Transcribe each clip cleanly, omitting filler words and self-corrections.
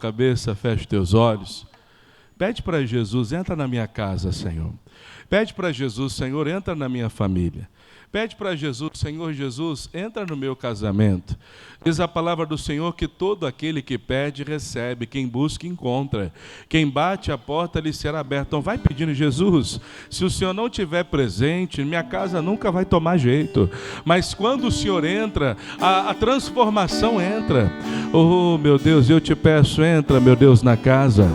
cabeça, feche teus olhos. Pede para Jesus, entra na minha casa, Senhor. Pede para Jesus, Senhor, entra na minha família. Pede para Jesus, Senhor Jesus, entra no meu casamento. Diz a palavra do Senhor que todo aquele que pede, recebe. Quem busca, encontra. Quem bate, a porta lhe será aberta. Então vai pedindo, Jesus, se o Senhor não estiver presente, minha casa nunca vai tomar jeito. Mas quando o Senhor entra, a transformação entra. Oh, meu Deus, eu te peço, entra, meu Deus, na casa.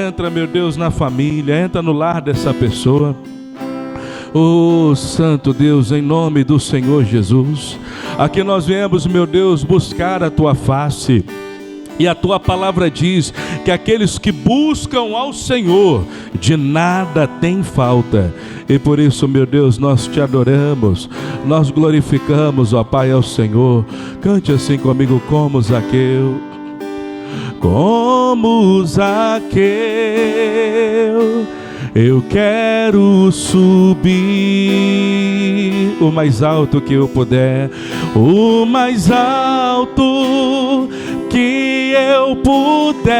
Entra, meu Deus, na família. Entra no lar dessa pessoa. Oh, Santo Deus, em nome do Senhor Jesus, aqui nós viemos, meu Deus, buscar a Tua face. E a Tua palavra diz que aqueles que buscam ao Senhor, de nada tem falta. E por isso, meu Deus, nós Te adoramos, nós glorificamos, ó Pai, ao Senhor. Cante assim comigo, como Zaqueu. Como Zaqueu, eu quero subir o mais alto que eu puder, o mais alto que eu puder,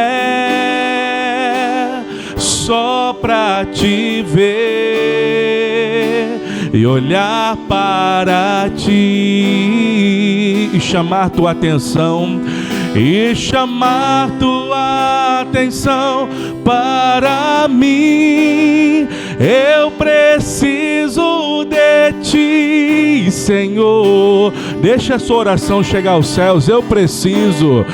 só pra Te ver e olhar para Ti e chamar Tua atenção. E chamar Tua atenção para mim. Eu preciso de Ti, Senhor. Deixa a sua oração chegar aos céus. Eu preciso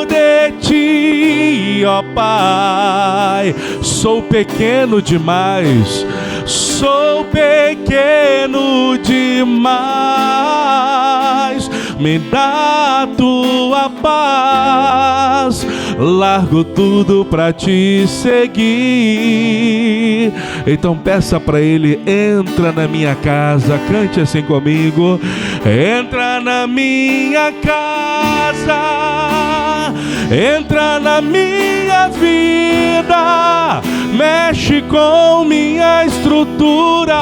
de Ti, ó Pai. Sou pequeno demais, sou pequeno demais. Me dá a Tua paz, largo tudo pra Te seguir. Então peça pra Ele, entra na minha casa, cante assim comigo. Entra na minha casa, entra na minha vida, mexe com minha estrutura,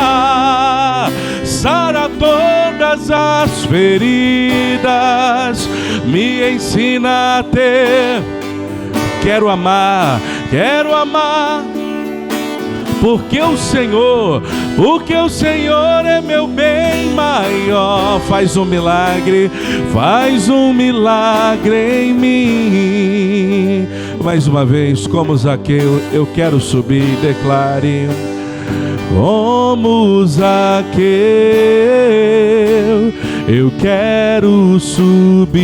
sara todas as feridas, me ensina a ter. Quero amar, porque o Senhor é meu bem maior. Faz um milagre em mim. Mais uma vez, como Zaqueu, eu quero subir, declare. Como Zaqueu, eu quero subir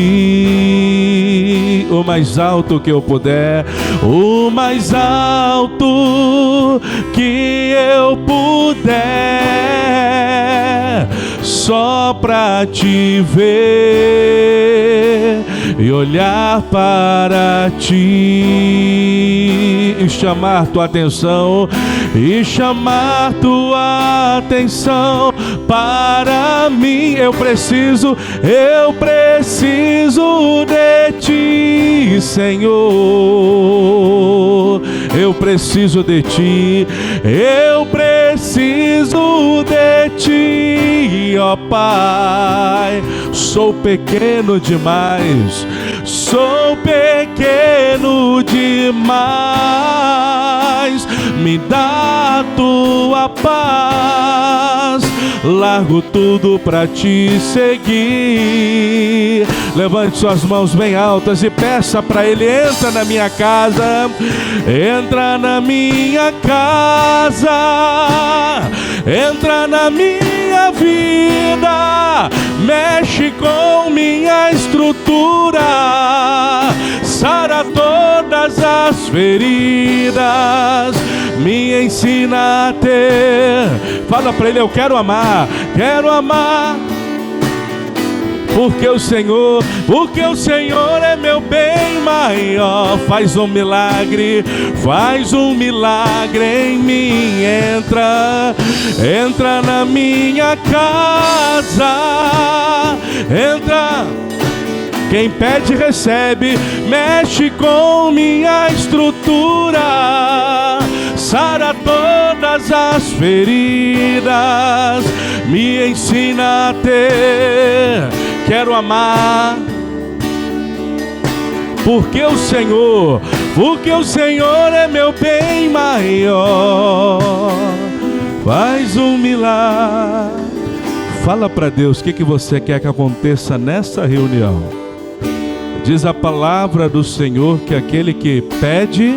o mais alto que eu puder, o mais alto que eu puder, só pra Te ver e olhar para Ti e chamar Tua atenção, e chamar Tua atenção para mim. Eu preciso de Ti, Senhor. Eu preciso de Ti, eu preciso de Ti, ó Pai. Sou pequeno demais, sou pequeno demais. Me dá a Tua paz, largo tudo pra Te seguir. Levante suas mãos bem altas e peça pra Ele, entra na minha casa, entra na minha casa, entra na minha vida, mexe com minha estrutura, sara todas as feridas, me ensina a ter. Fala pra Ele, eu quero amar, porque o Senhor é meu bem maior. Faz um milagre em mim. Entra na minha casa, entra. Quem pede recebe, mexe com minha estrutura, sara todas as feridas, me ensina a ter. Quero amar, porque o Senhor é meu bem maior. Faz um milagre. Fala para Deus o que você quer que aconteça nessa reunião. Diz a palavra do Senhor que aquele que pede,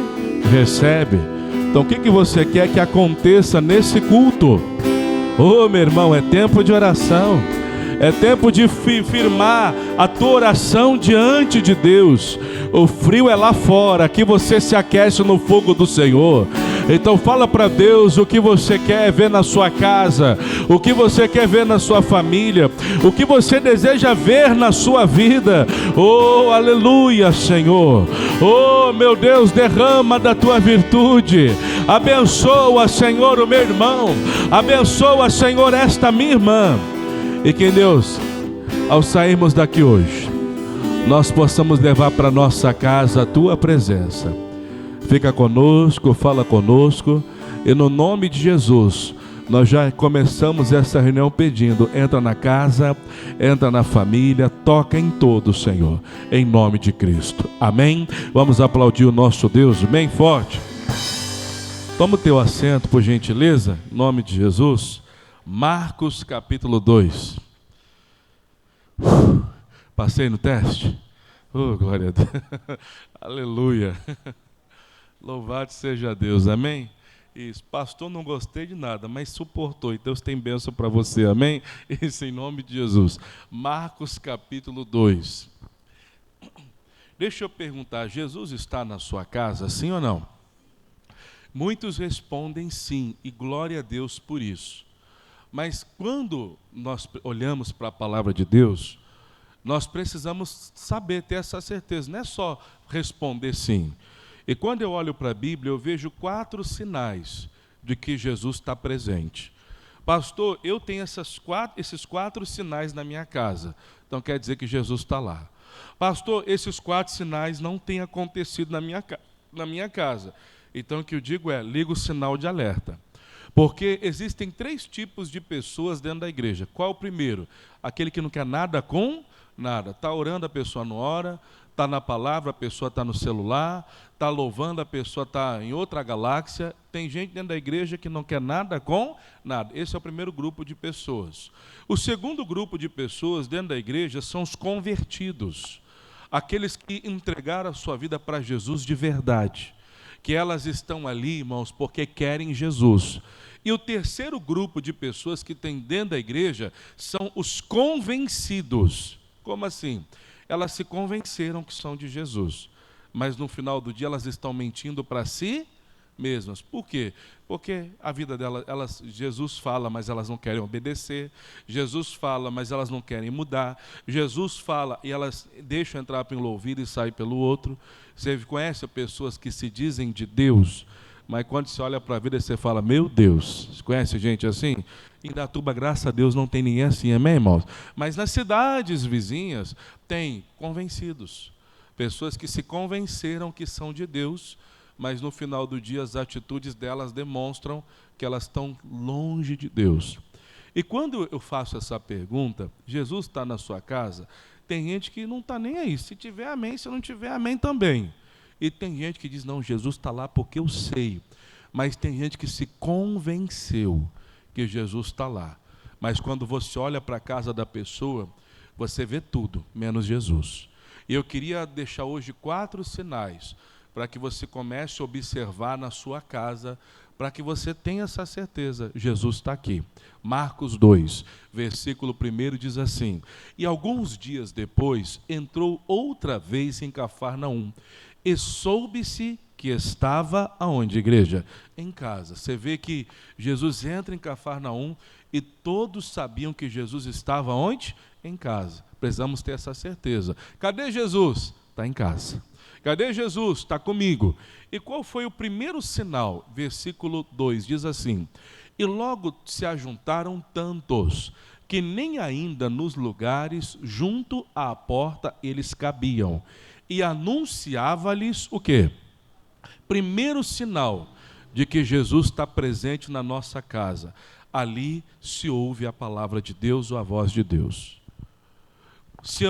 recebe. Então o que você quer que aconteça nesse culto? Oh, meu irmão, é tempo de oração. É tempo de firmar a tua oração diante de Deus. O frio é lá fora, aqui você se aquece no fogo do Senhor. Então fala para Deus o que você quer ver na sua casa, o que você quer ver na sua família, o que você deseja ver na sua vida. Oh, aleluia, Senhor. Oh, meu Deus, derrama da tua virtude. Abençoa, Senhor, o meu irmão. Abençoa, Senhor, esta minha irmã. E que Deus, ao sairmos daqui hoje, nós possamos levar para nossa casa a tua presença. Fica conosco, fala conosco, e no nome de Jesus, nós já começamos essa reunião pedindo: entra na casa, entra na família, toca em todo, Senhor, em nome de Cristo. Amém? Vamos aplaudir o nosso Deus bem forte. Toma o teu assento, por gentileza, em nome de Jesus. Marcos capítulo 2. Passei no teste? Oh, glória a Deus. Aleluia. Louvado seja Deus, amém? Isso, pastor, não gostei de nada, mas suportou, e Deus tem bênção para você, amém? Isso em nome de Jesus. Marcos capítulo 2. Deixa eu perguntar, Jesus está na sua casa, sim ou não? Muitos respondem sim, e glória a Deus por isso. Mas quando nós olhamos para a palavra de Deus, nós precisamos saber, ter essa certeza, não é só responder sim. E quando eu olho para a Bíblia, eu vejo 4 sinais de que Jesus está presente. Pastor, eu tenho esses 4 sinais na minha casa, então quer dizer que Jesus está lá. Pastor, esses 4 sinais não têm acontecido na minha casa, então o que eu digo é, liga o sinal de alerta. Porque existem 3 tipos de pessoas dentro da igreja. Qual o primeiro? Aquele que não quer nada com nada. Está orando, a pessoa não ora. Está na palavra, a pessoa está no celular. Está louvando, a pessoa está em outra galáxia. Tem gente dentro da igreja que não quer nada com nada. Esse é o primeiro grupo de pessoas. O segundo grupo de pessoas dentro da igreja são os convertidos. Aqueles que entregaram a sua vida para Jesus de verdade. Que elas estão ali, irmãos, porque querem Jesus. E o terceiro grupo de pessoas que tem dentro da igreja são os convencidos. Como assim? Elas se convenceram que são de Jesus, mas no final do dia elas estão mentindo para si mesmas. Por quê? Porque a vida delas, Jesus fala, mas elas não querem obedecer. Jesus fala, mas elas não querem mudar. Jesus fala e elas deixam entrar pelo ouvido e saem pelo outro. Você conhece pessoas que se dizem de Deus, mas quando você olha para a vida você fala, meu Deus. Você conhece gente assim? Em Indatuba, graças a Deus, não tem ninguém assim, amém, irmãos? Mas nas cidades vizinhas tem convencidos. Pessoas que se convenceram que são de Deus, mas no final do dia as atitudes delas demonstram que elas estão longe de Deus. E quando eu faço essa pergunta, Jesus está na sua casa, tem gente que não está nem aí, se tiver amém, se não tiver amém também. E tem gente que diz, não, Jesus está lá porque eu sei, mas tem gente que se convenceu que Jesus está lá. Mas quando você olha para a casa da pessoa, você vê tudo, menos Jesus. E eu queria deixar hoje 4 sinais, para que você comece a observar na sua casa, para que você tenha essa certeza, Jesus está aqui. Marcos 2, versículo 1 diz assim, e alguns dias depois, entrou outra vez em Cafarnaum, e soube-se que estava aonde, igreja? Em casa. Você vê que Jesus entra em Cafarnaum, e todos sabiam que Jesus estava onde? Em casa. Precisamos ter essa certeza. Cadê Jesus? Está em casa. Cadê Jesus? Está comigo. E qual foi o primeiro sinal? Versículo 2 diz assim, e logo se ajuntaram tantos, que nem ainda nos lugares junto à porta eles cabiam, e anunciava-lhes o quê? Primeiro sinal de que Jesus está presente na nossa casa. Ali se ouve a palavra de Deus ou a voz de Deus. Se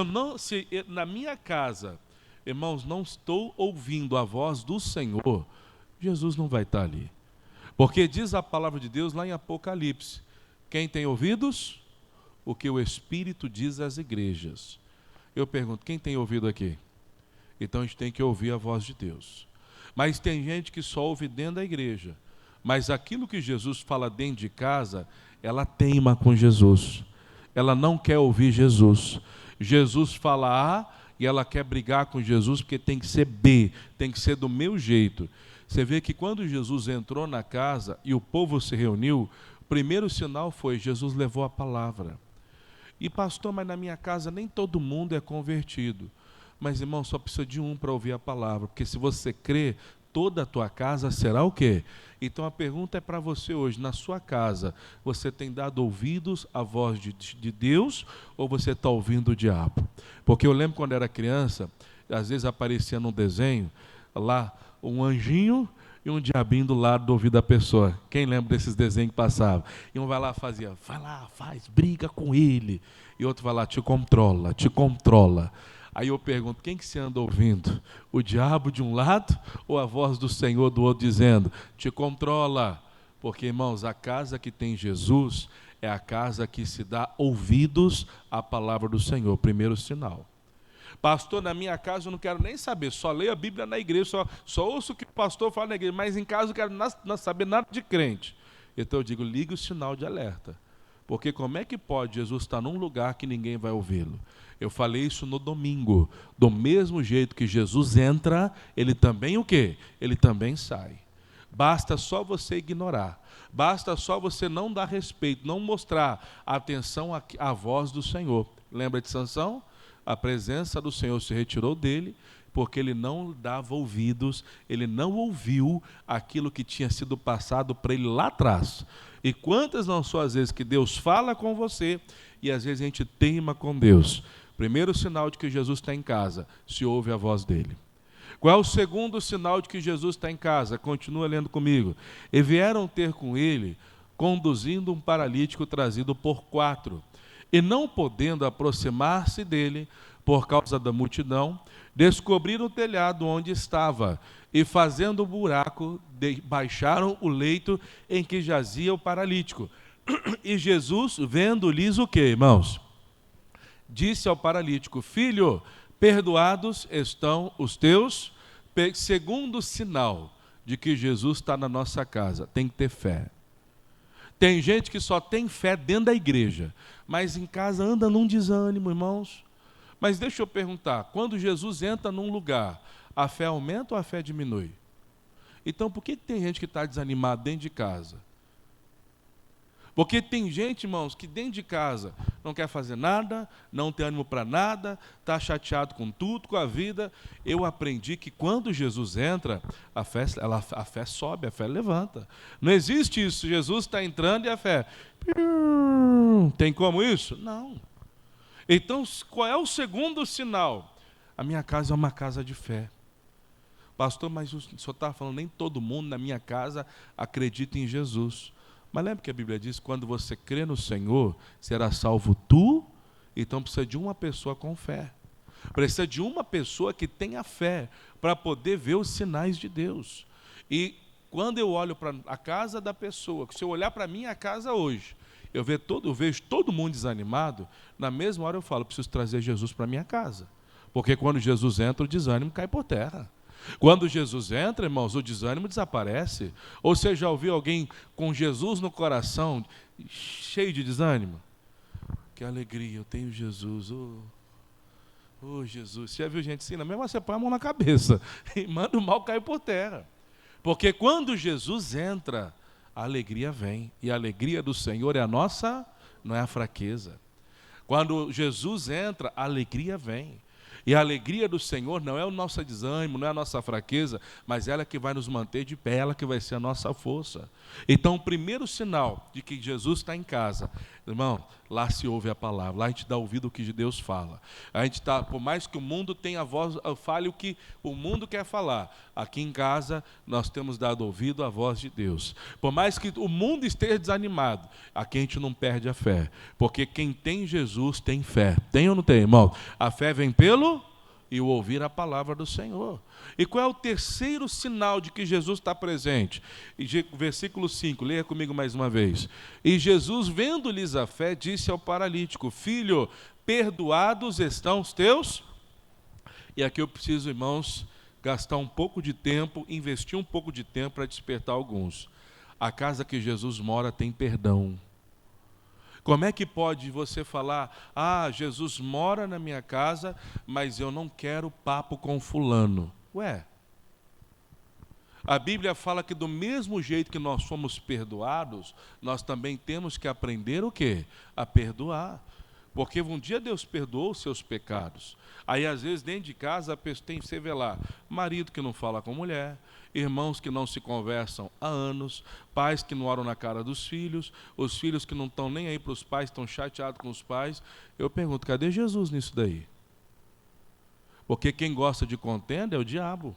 na minha casa irmãos, não estou ouvindo a voz do Senhor, Jesus não vai estar ali. Porque diz a palavra de Deus lá em Apocalipse: quem tem ouvidos, o que o Espírito diz às igrejas. Eu pergunto, quem tem ouvido aqui? Então a gente tem que ouvir a voz de Deus. Mas tem gente que só ouve dentro da igreja. Mas aquilo que Jesus fala dentro de casa, ela teima com Jesus. Ela não quer ouvir Jesus. Jesus fala A e ela quer brigar com Jesus porque tem que ser B, tem que ser do meu jeito. Você vê que quando Jesus entrou na casa e o povo se reuniu, o primeiro sinal foi: Jesus levou a palavra. E pastor, mas na minha casa nem todo mundo é convertido. Mas irmão, só precisa de um para ouvir a palavra, porque se você crê, toda a tua casa será o quê? Então a pergunta é para você hoje: na sua casa, você tem dado ouvidos à voz de Deus ou você está ouvindo o diabo? Porque eu lembro quando era criança, às vezes aparecia num desenho, lá um anjinho e um diabinho do lado do ouvido da pessoa. Quem lembra desses desenhos que passavam? E um vai lá, fazia, vai lá, faz, briga com ele. E outro vai lá, te controla, te controla. Aí eu pergunto, quem que você anda ouvindo? O diabo de um lado ou a voz do Senhor do outro dizendo, te controla? Porque, irmãos, a casa que tem Jesus é a casa que se dá ouvidos à palavra do Senhor, primeiro sinal. Pastor, na minha casa eu não quero nem saber, só leio a Bíblia na igreja, só ouço o que o pastor fala na igreja, mas em casa eu quero não saber nada de crente. Então eu digo, ligue o sinal de alerta. Porque como é que pode Jesus estar num lugar que ninguém vai ouvi-lo? Eu falei isso no domingo. Do mesmo jeito que Jesus entra, ele também o quê? Ele também sai. Basta só você ignorar. Basta só você não dar respeito, não mostrar atenção à voz do Senhor. Lembra de Sansão? A presença do Senhor se retirou dele, porque ele não dava ouvidos, ele não ouviu aquilo que tinha sido passado para ele lá atrás. E quantas não são as vezes que Deus fala com você e às vezes a gente teima com Deus? Primeiro sinal de que Jesus está em casa, se ouve a voz dele. Qual é o segundo sinal de que Jesus está em casa? Continua lendo comigo. E vieram ter com ele, conduzindo um paralítico trazido por 4. E não podendo aproximar-se dele, por causa da multidão, descobriram o telhado onde estava, e fazendo um buraco, baixaram o leito em que jazia o paralítico. E Jesus, vendo-lhes o quê, irmãos? Disse ao paralítico, filho, perdoados estão os teus pecados. Segundo sinal de que Jesus está na nossa casa, tem que ter fé. Tem gente que só tem fé dentro da igreja, mas em casa anda num desânimo, irmãos. Mas deixa eu perguntar, quando Jesus entra num lugar, a fé aumenta ou a fé diminui? Então por que tem gente que está desanimada dentro de casa? Porque tem gente, irmãos, que dentro de casa não quer fazer nada, não tem ânimo para nada, está chateado com tudo, com a vida. Eu aprendi que quando Jesus entra, a fé sobe, a fé levanta. Não existe isso, Jesus está entrando e a fé... Tem como isso? Não. Então, qual é o segundo sinal? A minha casa é uma casa de fé. Pastor, mas o senhor está falando, nem todo mundo na minha casa acredita em Jesus. Mas lembra que a Bíblia diz, quando você crê no Senhor, será salvo tu? Então precisa de uma pessoa com fé. Precisa de uma pessoa que tenha fé para poder ver os sinais de Deus. E quando eu olho para a casa da pessoa, se eu olhar para a minha casa hoje, eu vejo todo mundo desanimado, na mesma hora eu falo, preciso trazer Jesus para a minha casa. Porque quando Jesus entra, o desânimo cai por terra. Quando Jesus entra, irmãos, o desânimo desaparece. Ou você já ouviu alguém com Jesus no coração, cheio de desânimo? Que alegria, eu tenho Jesus. Oh, Jesus. Você já viu gente assim? Mesmo você põe a mão na cabeça e manda o mal cair por terra. Porque quando Jesus entra, a alegria vem. E a alegria do Senhor é a nossa, não é a fraqueza. Quando Jesus entra, a alegria vem. E a alegria do Senhor não é o nosso desânimo, não é a nossa fraqueza, mas ela que vai nos manter de pé, ela que vai ser a nossa força. Então, o primeiro sinal de que Jesus está em casa, irmão, lá se ouve a palavra, lá a gente dá ouvido o que Deus fala. A gente está, por mais que o mundo tenha a voz, fale o que o mundo quer falar, aqui em casa nós temos dado ouvido à voz de Deus. Por mais que o mundo esteja desanimado, aqui a gente não perde a fé, porque quem tem Jesus tem fé. Tem ou não tem, irmão? A fé vem pelo e o ouvir a palavra do Senhor. E qual é o terceiro sinal de que Jesus está presente? Versículo 5, leia comigo mais uma vez. E Jesus, vendo-lhes a fé, disse ao paralítico: filho, perdoados estão os teus. E aqui eu preciso, irmãos, gastar um pouco de tempo, investir um pouco de tempo para despertar alguns. A casa que Jesus mora tem perdão. Como é que pode você falar: ah, Jesus mora na minha casa, mas eu não quero papo com fulano? Ué, a Bíblia fala que do mesmo jeito que nós fomos perdoados, nós também temos que aprender o quê? A perdoar. Porque um dia Deus perdoou os seus pecados. Aí, às vezes, dentro de casa, a pessoa tem que se velar. Marido que não fala com mulher, irmãos que não se conversam há anos, pais que não oram na cara dos filhos, os filhos que não estão nem aí para os pais, estão chateados com os pais. Eu pergunto, cadê Jesus nisso daí? Porque quem gosta de contenda é o diabo.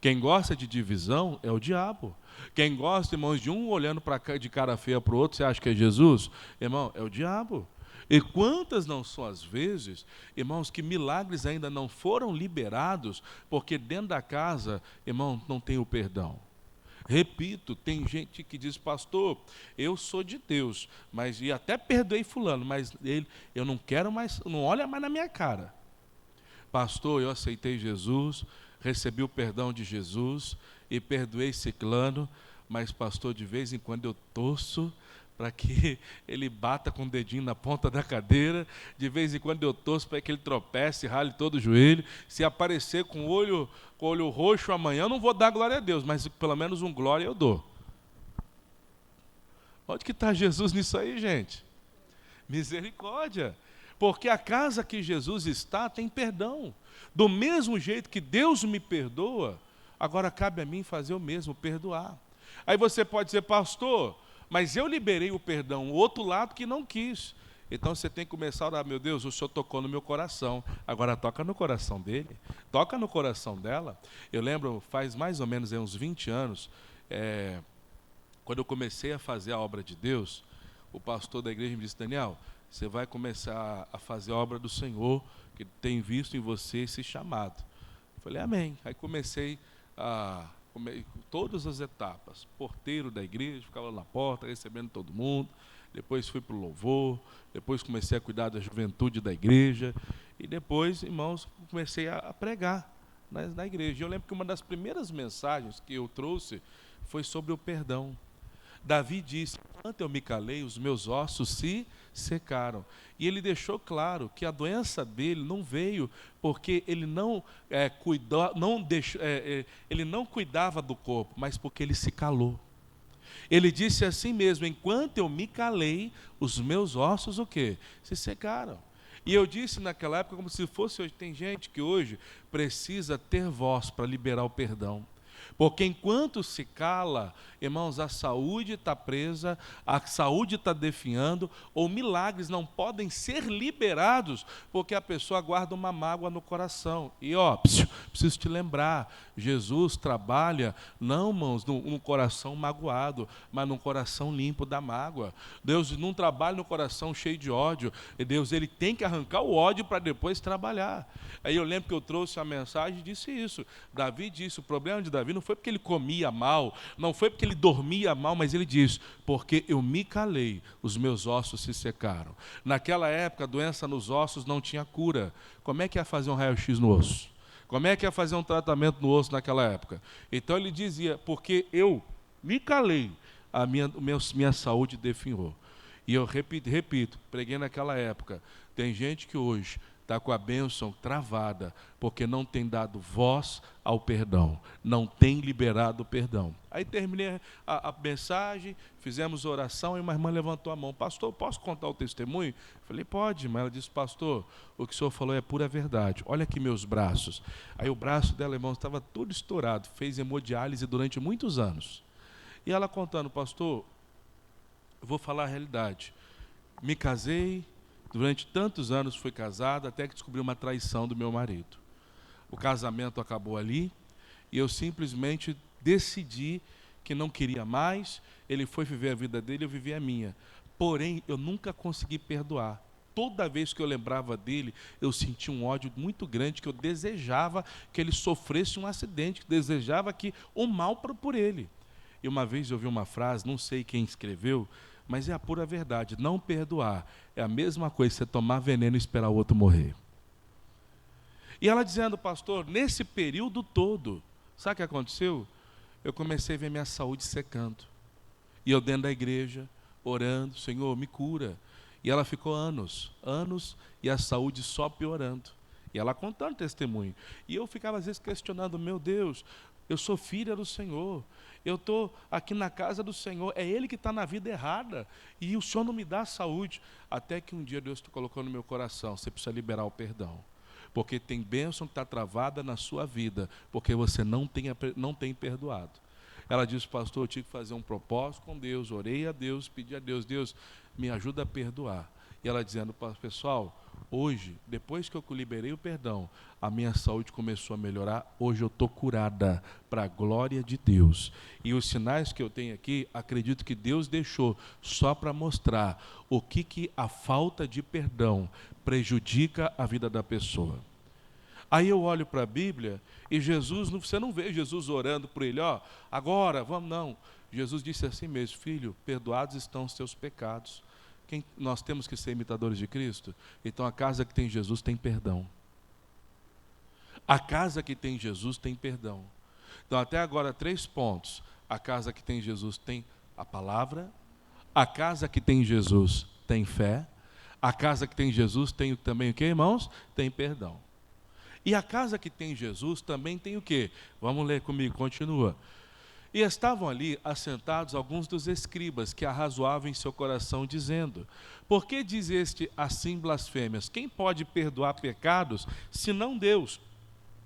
Quem gosta de divisão é o diabo. Quem gosta, irmãos, de um olhando de cara feia para o outro, você acha que é Jesus? Irmão, é o diabo. E quantas não são as vezes, irmãos, que milagres ainda não foram liberados, porque dentro da casa, irmão, não tem o perdão. Repito, tem gente que diz: pastor, eu sou de Deus, mas e até perdoei fulano, mas eu não quero mais, não olha mais na minha cara. Pastor, eu aceitei Jesus, recebi o perdão de Jesus e perdoei ciclano, mas pastor, de vez em quando eu torço para que ele bata com o dedinho na ponta da cadeira, de vez em quando eu torço para que ele tropece, rale todo o joelho. Se aparecer com o olho roxo amanhã, eu não vou dar glória a Deus, mas pelo menos um glória eu dou. Onde que está Jesus nisso aí, gente? Misericórdia. Porque a casa que Jesus está tem perdão. Do mesmo jeito que Deus me perdoa, agora cabe a mim fazer o mesmo, perdoar. Aí você pode dizer: pastor, mas eu liberei o perdão, o outro lado que não quis. Então você tem que começar a orar: meu Deus, o Senhor tocou no meu coração, agora toca no coração dele, toca no coração dela. Eu lembro, faz mais ou menos uns 20 anos, quando eu comecei a fazer a obra de Deus, o pastor da igreja me disse: Daniel, você vai começar a fazer a obra do Senhor, que tem visto em você esse chamado. Eu falei: amém. Aí comecei todas as etapas, porteiro da igreja, ficava na porta recebendo todo mundo, depois fui para o louvor, depois comecei a cuidar da juventude da igreja, e depois, irmãos, comecei a pregar na igreja. Eu lembro que uma das primeiras mensagens que eu trouxe foi sobre o perdão. Davi disse: enquanto eu me calei, os meus ossos se secaram. E ele deixou claro que a doença dele não veio porque ele ele não cuidava do corpo, mas porque ele se calou. Ele disse assim mesmo: enquanto eu me calei, os meus ossos o quê? Se secaram. E eu disse naquela época como se fosse hoje. Tem gente que hoje precisa ter voz para liberar o perdão. Porque enquanto se cala, irmãos, a saúde está presa, a saúde está definhando, ou milagres não podem ser liberados, porque a pessoa guarda uma mágoa no coração. E preciso te lembrar, Jesus trabalha, não, irmãos, num coração magoado, mas num coração limpo da mágoa. Deus não trabalha no coração cheio de ódio, e Deus, ele tem que arrancar o ódio para depois trabalhar. Aí eu lembro que eu trouxe a mensagem e disse isso. Davi disse: o problema de Davi não foi porque ele comia mal, não foi porque ele dormia mal, mas ele diz: porque eu me calei, os meus ossos se secaram. Naquela época, a doença nos ossos não tinha cura. Como é que ia fazer um raio-x no osso? Como é que ia fazer um tratamento no osso naquela época? Então ele dizia: porque eu me calei, minha saúde definhou. E eu repito, preguei naquela época. Tem gente que hoje está com a bênção travada, porque não tem dado voz ao perdão, não tem liberado o perdão. Aí terminei a mensagem, fizemos oração, e uma irmã levantou a mão: pastor, posso contar o testemunho? Eu falei: pode, mas ela disse: pastor, o que o senhor falou é pura verdade, olha aqui meus braços. Aí o braço dela, irmão, estava todo estourado, fez hemodiálise durante muitos anos. E ela contando: pastor, eu vou falar a realidade, me casei, durante tantos anos fui casado, até que descobri uma traição do meu marido. O casamento acabou ali, e eu simplesmente decidi que não queria mais. Ele foi viver a vida dele, eu vivi a minha. Porém, eu nunca consegui perdoar. toda vez que eu lembrava dele, eu sentia um ódio muito grande, que eu desejava que ele sofresse um acidente, que desejava que o mal por ele. E uma vez eu ouvi uma frase, não sei quem escreveu, mas é a pura verdade: não perdoar é a mesma coisa que você tomar veneno e esperar o outro morrer. E ela dizendo: pastor, nesse período todo, sabe o que aconteceu? Eu comecei a ver minha saúde secando. E eu dentro da igreja, orando: Senhor, me cura. E ela ficou anos, e a saúde só piorando. E ela contando testemunho. E eu ficava às vezes questionando: meu Deus, eu sou filha do Senhor, eu estou aqui na casa do Senhor, é Ele que está na vida errada, e o Senhor não me dá saúde. Até que um dia Deus colocou no meu coração: você precisa liberar o perdão. Porque tem bênção que está travada na sua vida, porque você não tem perdoado. Ela disse: pastor, eu tive que fazer um propósito com Deus, orei a Deus, pedi a Deus: Deus, me ajuda a perdoar. E ela dizendo: pessoal, hoje, depois que eu liberei o perdão, a minha saúde começou a melhorar. Hoje eu estou curada, para a glória de Deus. E os sinais que eu tenho aqui, acredito que Deus deixou só para mostrar o que a falta de perdão prejudica a vida da pessoa. Aí eu olho para a Bíblia e Jesus, você não vê Jesus orando por ele: ó, agora, vamos, não. Jesus disse assim mesmo: filho, perdoados estão os teus pecados. Nós temos que ser imitadores de Cristo? Então a casa que tem Jesus tem perdão. A casa que tem Jesus tem perdão. Então até agora 3 pontos. A casa que tem Jesus tem a palavra. A casa que tem Jesus tem fé. A casa que tem Jesus tem também o que, irmãos? Tem perdão. E a casa que tem Jesus também tem o quê? Vamos ler comigo, continua. E estavam ali assentados alguns dos escribas, que arrazoavam em seu coração, dizendo: por que diz este assim blasfêmias? Quem pode perdoar pecados, senão Deus?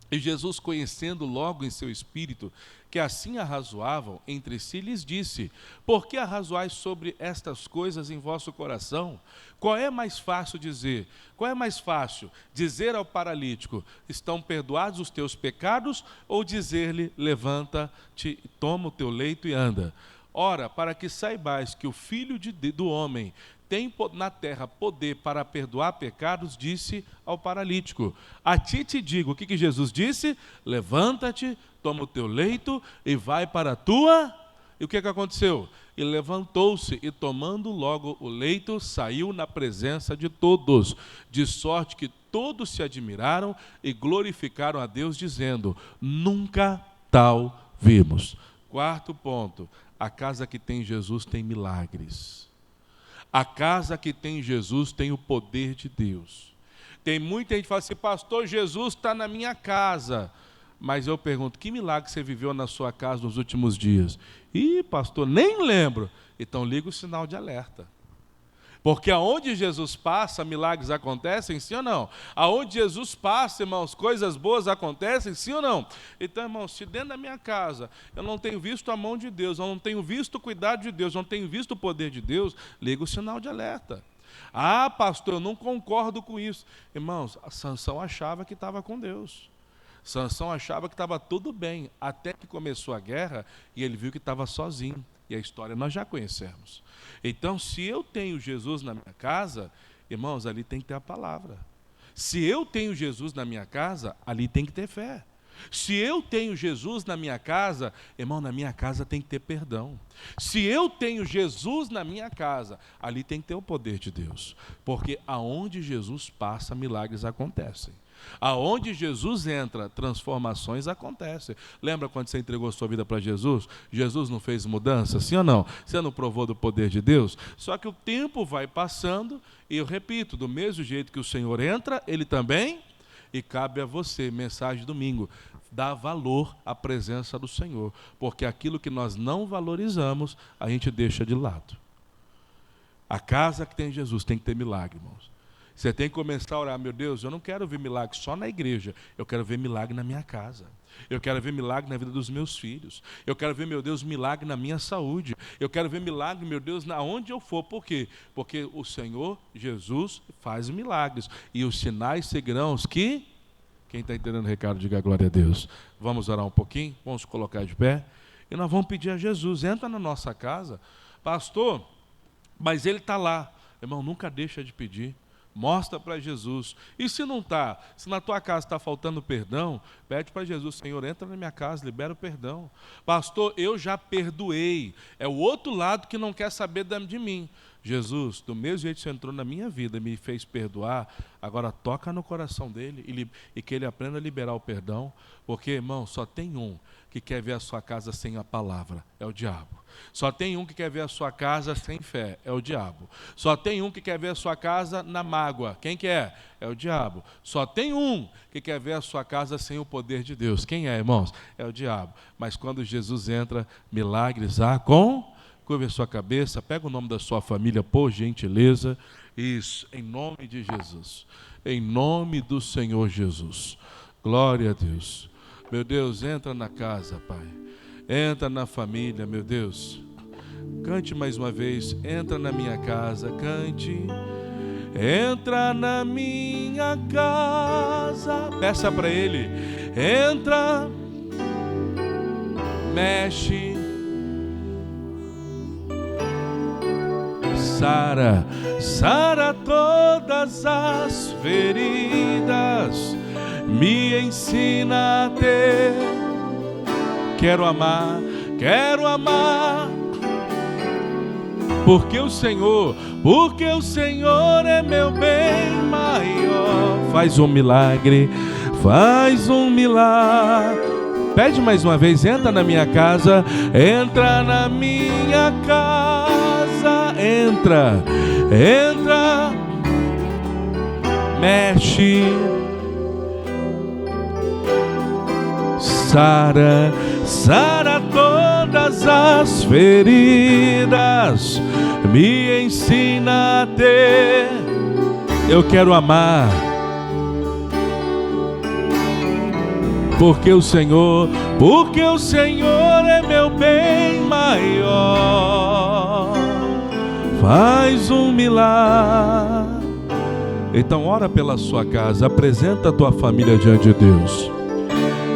E Jesus, conhecendo logo em seu espírito que assim arrazoavam entre si, lhes disse: por que arrazoais sobre estas coisas em vosso coração? Qual é mais fácil dizer? Qual é mais fácil? Dizer ao paralítico: estão perdoados os teus pecados? Ou dizer-lhe: levanta-te, toma o teu leito e anda? Ora, para que saibais que o Filho do Homem tem na terra poder para perdoar pecados, disse ao paralítico: a ti te digo. O que Jesus disse? Levanta-te, toma o teu leito e vai para a tua... E o que aconteceu? E levantou-se e, tomando logo o leito, saiu na presença de todos, de sorte que todos se admiraram e glorificaram a Deus, dizendo: nunca tal vimos. 4º ponto: a casa que tem Jesus tem milagres. A casa que tem Jesus tem o poder de Deus. Tem muita gente que fala assim: pastor, Jesus está na minha casa. Mas eu pergunto: que milagre você viveu na sua casa nos últimos dias? Ih, pastor, nem lembro. Então liga o sinal de alerta. Porque aonde Jesus passa, milagres acontecem, sim ou não? Aonde Jesus passa, irmãos, coisas boas acontecem, sim ou não? Então, irmãos, se dentro da minha casa eu não tenho visto a mão de Deus, eu não tenho visto o cuidado de Deus, eu não tenho visto o poder de Deus, liga o sinal de alerta. Ah, pastor, eu não concordo com isso. Irmãos, a Sansão achava que estava com Deus. Sansão achava que estava tudo bem, até que começou a guerra e ele viu que estava sozinho. E a história nós já conhecemos. Então, se eu tenho Jesus na minha casa, irmãos, ali tem que ter a palavra. Se eu tenho Jesus na minha casa, ali tem que ter fé. Se eu tenho Jesus na minha casa, irmão, na minha casa tem que ter perdão. Se eu tenho Jesus na minha casa, ali tem que ter o poder de Deus. Porque aonde Jesus passa, milagres acontecem. Aonde Jesus entra, transformações acontecem. Lembra quando você entregou sua vida para Jesus? Jesus não fez mudança, sim ou não? Você não provou do poder de Deus? Só que o tempo vai passando, e eu repito, do mesmo jeito que o Senhor entra, Ele também, e cabe a você, mensagem de domingo, dá valor à presença do Senhor, porque aquilo que nós não valorizamos, a gente deixa de lado. A casa que tem Jesus tem que ter milagre, irmãos. Você tem que começar a orar: meu Deus, eu não quero ver milagre só na igreja, eu quero ver milagre na minha casa. Eu quero ver milagre na vida dos meus filhos. Eu quero ver, meu Deus, milagre na minha saúde. Eu quero ver milagre, meu Deus, aonde eu for. Por quê? Porque o Senhor Jesus faz milagres. E os sinais seguirão os que... Quem está entendendo o recado, diga glória a Deus. Vamos orar um pouquinho? Vamos colocar de pé? E nós vamos pedir a Jesus: entra na nossa casa. Pastor, mas Ele está lá. Irmão, nunca deixa de pedir. Mostra para Jesus. E se não está, se na tua casa está faltando perdão, pede para Jesus: Senhor, entra na minha casa, libera o perdão. Pastor, eu já perdoei. É o outro lado que não quer saber de mim. Jesus, do mesmo jeito que você entrou na minha vida e me fez perdoar, agora toca no coração dele e que ele aprenda a liberar o perdão. Porque, irmão, só tem um que quer ver a sua casa sem a palavra, é o diabo. Só tem um que quer ver a sua casa sem fé, é o diabo. Só tem um que quer ver a sua casa na mágoa. Quem que é? É o diabo. Só tem um que quer ver a sua casa sem o poder de Deus. Quem é, irmãos? É o diabo. Mas quando Jesus entra, milagres há com... Curva a sua cabeça, pega o nome da sua família, por gentileza. Isso, em nome de Jesus. Em nome do Senhor Jesus. Glória a Deus. Meu Deus, entra na casa, Pai. Entra na família, meu Deus. Cante mais uma vez. Entra na minha casa, cante. Entra na minha casa. Peça para Ele. Entra. Mexe. Sara todas as feridas, me ensina a ter. Quero amar, porque o Senhor é meu bem maior. Faz um milagre. Pede mais uma vez, entra na minha casa, entra, mexe, sara todas as feridas, me ensina a ter. Eu quero amar, porque o Senhor é meu bem maior. Faz um milagre. Então ora pela sua casa, apresenta a tua família diante de Deus.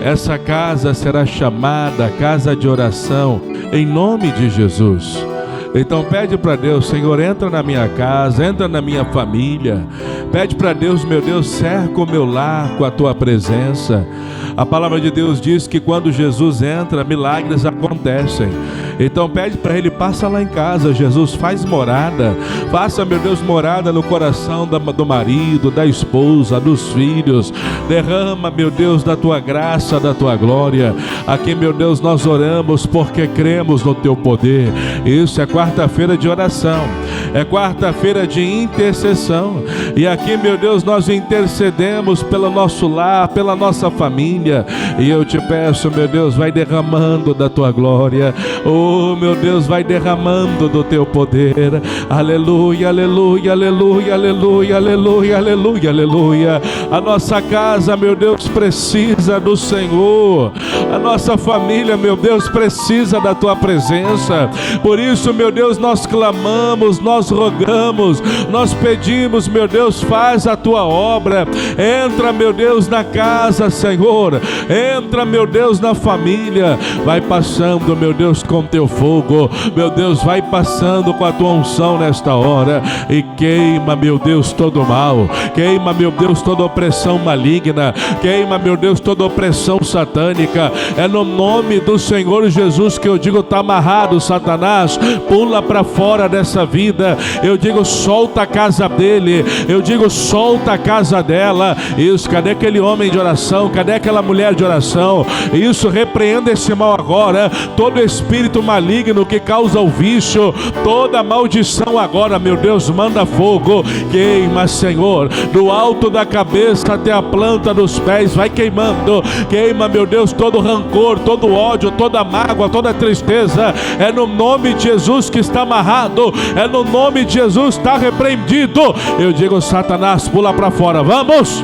Essa casa será chamada casa de oração, em nome de Jesus. Então pede para Deus: Senhor, entra na minha casa, entra na minha família. Pede para Deus: meu Deus, cerca o meu lar com a tua presença. A palavra de Deus diz que quando Jesus entra, milagres acontecem. Então pede para Ele: passa lá em casa, Jesus, faz morada. Faça, meu Deus, morada no coração do marido, da esposa, dos filhos. Derrama, meu Deus, da tua graça, da tua glória. Aqui, meu Deus, nós oramos porque cremos no teu poder. Isso é quarta-feira de oração, é quarta-feira de intercessão. E aqui, meu Deus, nós intercedemos pelo nosso lar, pela nossa família. E eu te peço, meu Deus, vai derramando da tua glória. Oh, meu Deus, vai derramando do teu poder. Aleluia, aleluia, aleluia, aleluia, aleluia, aleluia, aleluia. A nossa casa, meu Deus, precisa do Senhor. A nossa família, meu Deus, precisa da tua presença. Por isso, meu Deus, nós clamamos, nós rogamos, nós pedimos, meu Deus, faz a tua obra. Entra, meu Deus, na casa, Senhor. Entra, meu Deus, na família. Vai passando, meu Deus, com teu fogo. Meu Deus, vai passando com a tua unção nesta hora. E queima, meu Deus, todo mal. Queima, meu Deus, toda opressão maligna. Queima, meu Deus, toda opressão satânica. É no nome do Senhor Jesus que eu digo: está amarrado, Satanás. Pula para fora dessa vida. Eu digo: solta a casa dele. Eu digo: solta a casa dela. Isso, cadê aquele homem de oração? Cadê aquela mulher de oração? Isso, repreenda esse mal agora. Todo espírito maligno que causa o vício, toda maldição agora, meu Deus, manda fogo. Queima, Senhor, do alto da cabeça até a planta dos pés. Vai queimando. Queima, meu Deus, todo rancor, todo ódio, toda mágoa, toda tristeza. É no nome de Jesus que está amarrado. É no nome de Jesus está repreendido. Eu digo: Satanás, pula para fora. Vamos!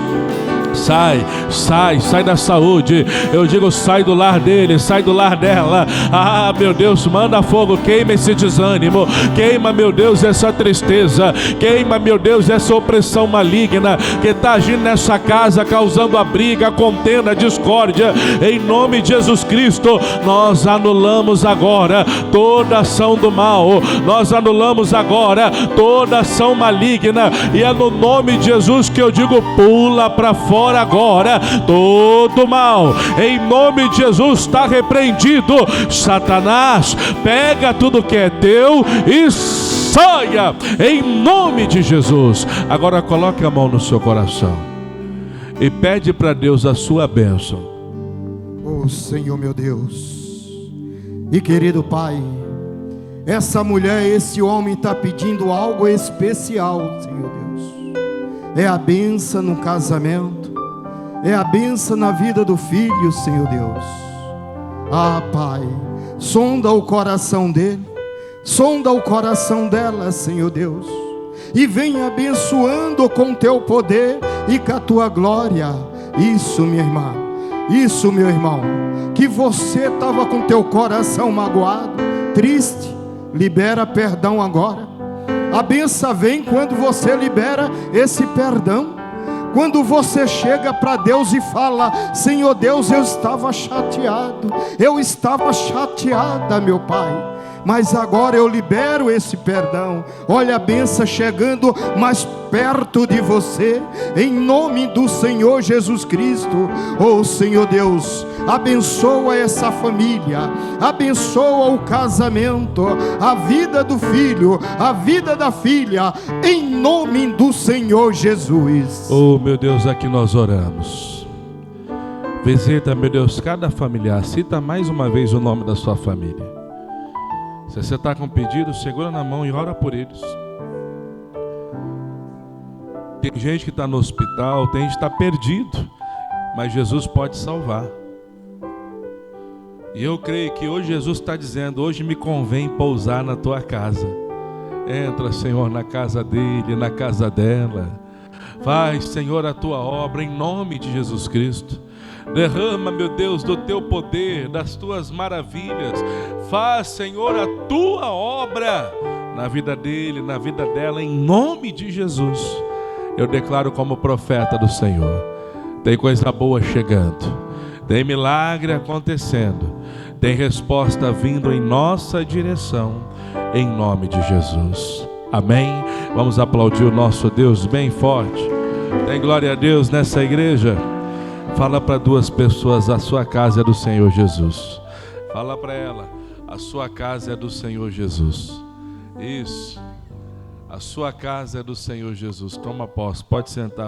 sai da saúde. Eu digo, sai do lar dele, sai do lar dela. Ah, meu Deus, manda fogo, queima esse desânimo, queima, meu Deus, essa tristeza, queima, meu Deus, essa opressão maligna que está agindo nessa casa, causando a briga, a contenda, a discórdia. Em nome de Jesus Cristo, nós anulamos agora toda ação do mal, nós anulamos agora toda ação maligna, e é no nome de Jesus que eu digo, pula para fora agora, todo mal, em nome de Jesus está repreendido. Satanás, pega tudo que é teu e saia, em nome de Jesus. Agora coloque a mão no seu coração e pede para Deus a sua bênção. Oh Senhor meu Deus e querido Pai, essa mulher, esse homem está pedindo algo especial, Senhor Deus. É a bênção no casamento, é a bênção na vida do filho, Senhor Deus. Ah, Pai, sonda o coração dele, sonda o coração dela, Senhor Deus, e vem abençoando com teu poder e com a tua glória. Isso, minha irmã, isso, meu irmão, que você estava com teu coração magoado, triste, libera perdão agora. A bênção vem quando você libera esse perdão. Quando você chega para Deus e fala: Senhor Deus, eu estava chateado, eu estava chateada, meu Pai, mas agora eu libero esse perdão. Olha a bênção chegando mais perto de você, em nome do Senhor Jesus Cristo. Oh Senhor Deus, abençoa essa família, abençoa o casamento, a vida do filho, a vida da filha, em nome do Senhor Jesus. Oh meu Deus, aqui nós oramos. Visita, meu Deus, cada familiar. Cita mais uma vez o nome da sua família. Se você está com pedido, segura na mão e ora por eles. Tem gente que está no hospital, tem gente que está perdido, mas Jesus pode salvar. E eu creio que hoje Jesus está dizendo: hoje me convém pousar na tua casa. Entra, Senhor, na casa dele, na casa dela. Faz, Senhor, a tua obra em nome de Jesus Cristo. Derrama, meu Deus, do teu poder, das tuas maravilhas. Faz, Senhor, a tua obra na vida dele, na vida dela, em nome de Jesus. Eu declaro como profeta do Senhor: tem coisa boa chegando, tem milagre acontecendo, tem resposta vindo em nossa direção, em nome de Jesus. Amém? Vamos aplaudir o nosso Deus bem forte. Tem glória a Deus nessa igreja. Fala para duas pessoas: a sua casa é do Senhor Jesus. Fala para ela: a sua casa é do Senhor Jesus. Isso, a sua casa é do Senhor Jesus. Toma posse, pode sentar.